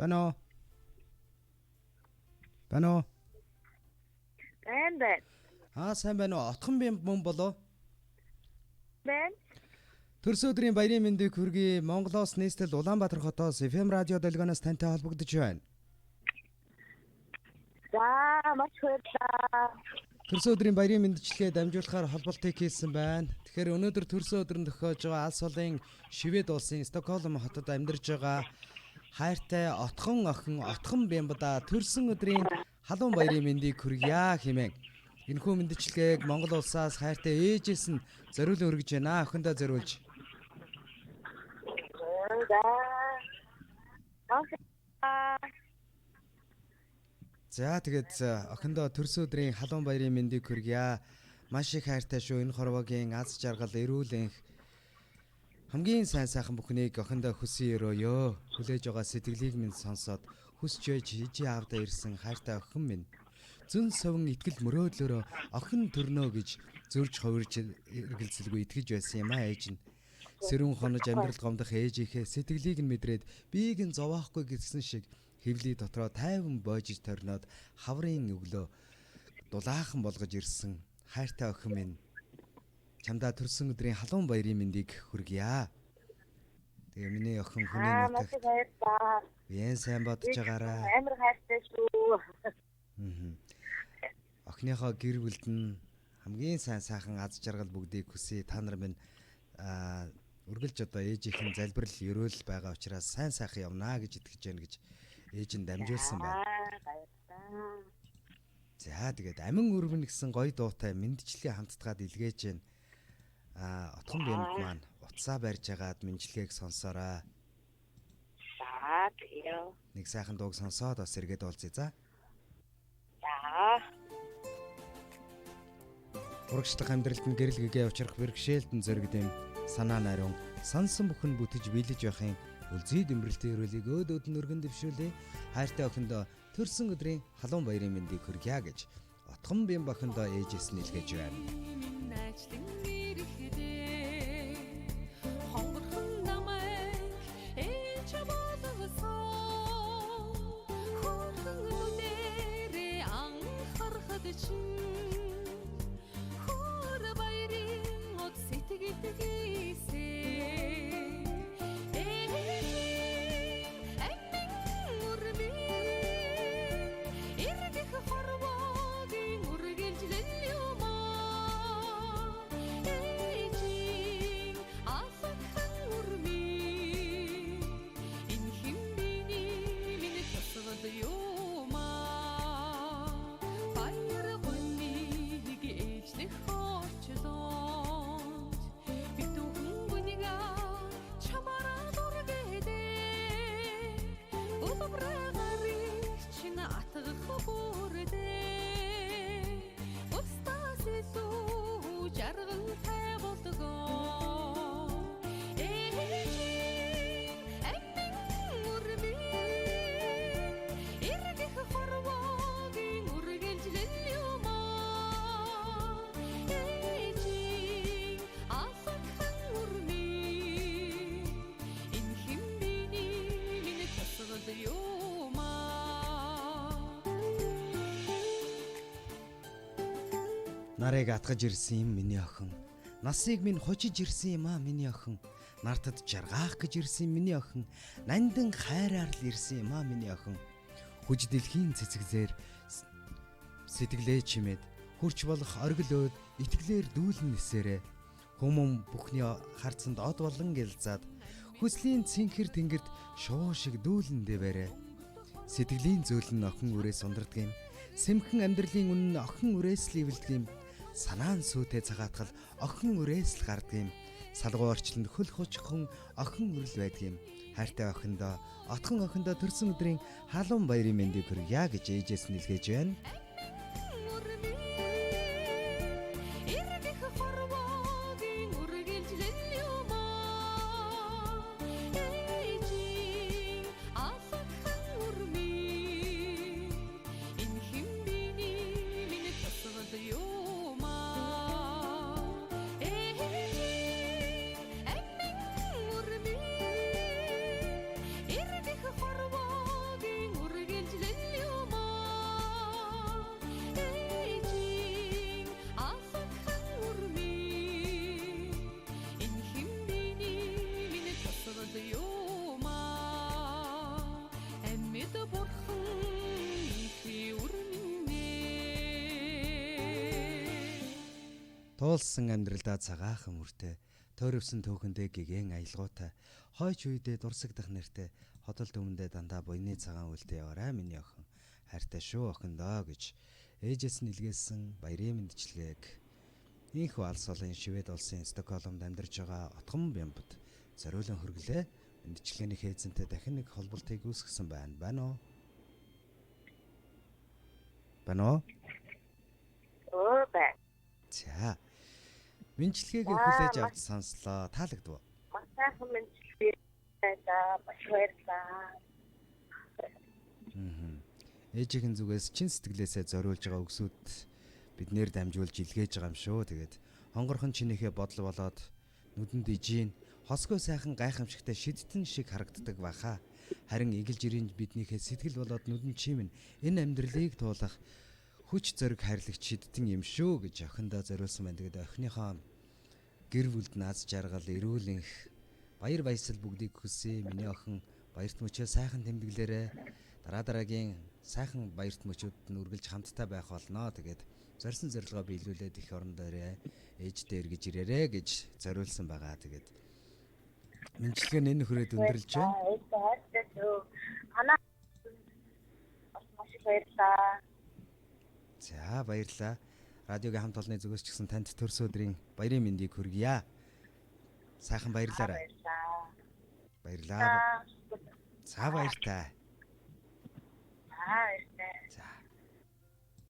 Байна уу? Байна уу? Байна. Сайн байна уу? Отхон би мөн болоо. Байна. Төрсөн өдрийн баярын мэндийг хүргэе. Монголоос нийслэл Улаанбаатар хотоос FM радио долгионоос тантай холбогдож байна. За, маш баярлалаа. Төрсөн өдрийн баярын мэндчлэгээ дамжуулахаар холболтыг хийсэн байна. Тэгэхээр өнөөдөр төрсөн өдрөнд тохиож байгаа Алс улсын Швед улсын Стокгольм хотод амьдарч байгаа хайртай Отхон охин Отхон Бямбада төрсөн өдрийн халуун баярын мэндийг хүргье хэмээн. Энэхүү мэндчлэгийг Монгол улсаас хайртай ээжээс нь зориулан өргөж байна. Охиндоо зориулж. За тэгээд охиндоо төрсөн өдрийн халуун баярын мэндийг хүргье. Маш их хайртай шүү. Энэ хорвогийн аз жаргал, эрүүл энх хамгийн сайн сайхан бүхнийг охиндоо хүсэн өрөөё. Хүлээж байгаа сэтгэлийг минь сонсоод хүсч байж хижээ авда ирсэн хайртай охин минь. Зүн совин итгэл мөрөөдлөөрөө охин төрнөө гэж зөрж хувирж эргэлзэлгүй итгэж байсан юм аа ээж нь. Сэрүүн хонож амьдрал гомдох ээжийнхээ сэтгэлийг нь мэдрээд биеийг нь зовохгүй гэсэн шиг хөвлий дотроо тайван боожиж торноод хаврын өглөө дулаахан болгож ирсэн хайртай охин минь. Чамдаа төрсөн өдрийн халуун баярын мэндийг хүргье. Тэгээ миний охин хүний нутагт. Ян сайн бодож байгаарай. Амар хайртай шүү. Охиныхоо гэр бүлд нь хамгийн сайн сайхан аз жаргал бүгдийг хүсье. Та нар минь үргэлж одоо ээжийнхэн залбирал өрөөл байгаа учраас сайн сайхан явнаа гэж итгэж байна гэж ээж нь дамжуулсан байна. За тэгээд амин өргөн гэсэн гоё дуутай мэндчлэгээ хамтдгаад илгээж байна. Отхон Бямб маань утсаа барьж агаад мэндчлэгийг сонсоорой. За тийм. Нэг сайхан дууг сонсоод бас эргээд уулзъя за. За. Урагшлах амьдралд нь гэрэл гэгээ учрах бэрхшээлтэн зөргдөм санаа нариун сансан бүхэн бүтэж биелэж байхын үлзий дэмрэлтийн өрөөлийг өөд нь өргөн дэвшүүлээ. Хайртай охиндоо төрсөн өдрийн халуун баярын мэндийг хүргье гэж Отхон Бямб охиндоо ээжээс нь илгээж байна. Нарыг атгаж ирсэн юм миний охин. Насыг минь хожиж ирсэн юм аа миний охин. Нартад жаргаах гэж ирсэн миний охин. Нандан хайраар л ирсэн юм аа миний охин. Хүж дэлхийн цэцгэлээр сэтгэлээ чимээд хурч болох оргил өөд итгэлээр дүүлэн нисээрээ хүмүүн бүхний харцанд од болон гэлзаад хүслийн цэнхэр тэнгэрт шуу шиг дүүлэн дэвэрэ. Сэтгэлийн зөөлөн охин үрээс ундрдаг юм. Сэмхэн амьдралын үнэн охин үрээс л ивэлдэг юм. Санаан сүйтэй цагаатгал охин үрээс л гардаг юм. Салгуу орчлонд хөл хучхон охин үрэл байдаг юм. Хайртай охиндоо Отхон охиндоо төрсөн өдрийн халуун баярын мэндийг хүргье гэж ээжээс нь илгээж байна. Туулсан амьдралдаа цагаахан мөртэй, тойрвсон төөхөндөө гэгэн аялгаутай, хойч үедээ дурсагдах нэртэй, хотол төмөндөө дандаа буйны цагаан үлдээ яваарай минь охин. Хайртай шүү охиндоо гэж ээжээс нь илгээсэн баярын мэндчилгээг инхүү алс олон Швед улсын Стокгольмд амьдарч байгаа Отгон Бямбад зориулан хүргэлээ. Мэндчилгээний хээзэнтэй дахин нэг холболтыг үүсгэсэн байна уу? Байна уу? Бай. За. Мэндчилгээгээ хүлээж авч сонслоо. Таалагдв уу? Маш сайхан мэндчилгээ байлаа. Маш баярлалаа. Ээжийн зүгээс чин сэтгэлээсээ зориулж байгаа үгсүүд биднэр дамжуулж илгээж байгаа юм шүү. Тэгээд хонгорхон чинийхээ бодол болоод нүдэнд ижийн хосгой сайхан гайхамшигтай шидтэн шиг харагддаг баха. Харин игэлж ирийн биднийхээ сэтгэл болоод нүдэн чимэн энэ амьдралыг туулах хүч зориг хайрлагч шидтэн юм шүү гэж охиндоо зориулсан байна. Тэгээд охиныхоо гэр бүлд наз жаргал, эрүүл энх, баяр баясгал бүгдийг хүсье. Миний охин баярт мөчөө сайхан тэмдэглээрээ дараагийн сайхан баярт мөчүүд нь үргэлж хамтдаа байх болно. Тэгээд зорьсон зорилгоо биелүүлээд их орон дээрээ ээждээ эргэж ирээрээ гэж зориулсан байгаа. Тэгээд мэндчилгээ нэн хүрээд өндөрлж байна. Хайртай шүү. Анаа маш баярлалаа. За баярлалаа. Радиогийн хамт олонны зүгээс ч гэсэн танд төрсөн өдрийн баярын мэндийг хүргье. Сайхан баярлалаа. Баярлалаа. Баярлалаа. За баяртай.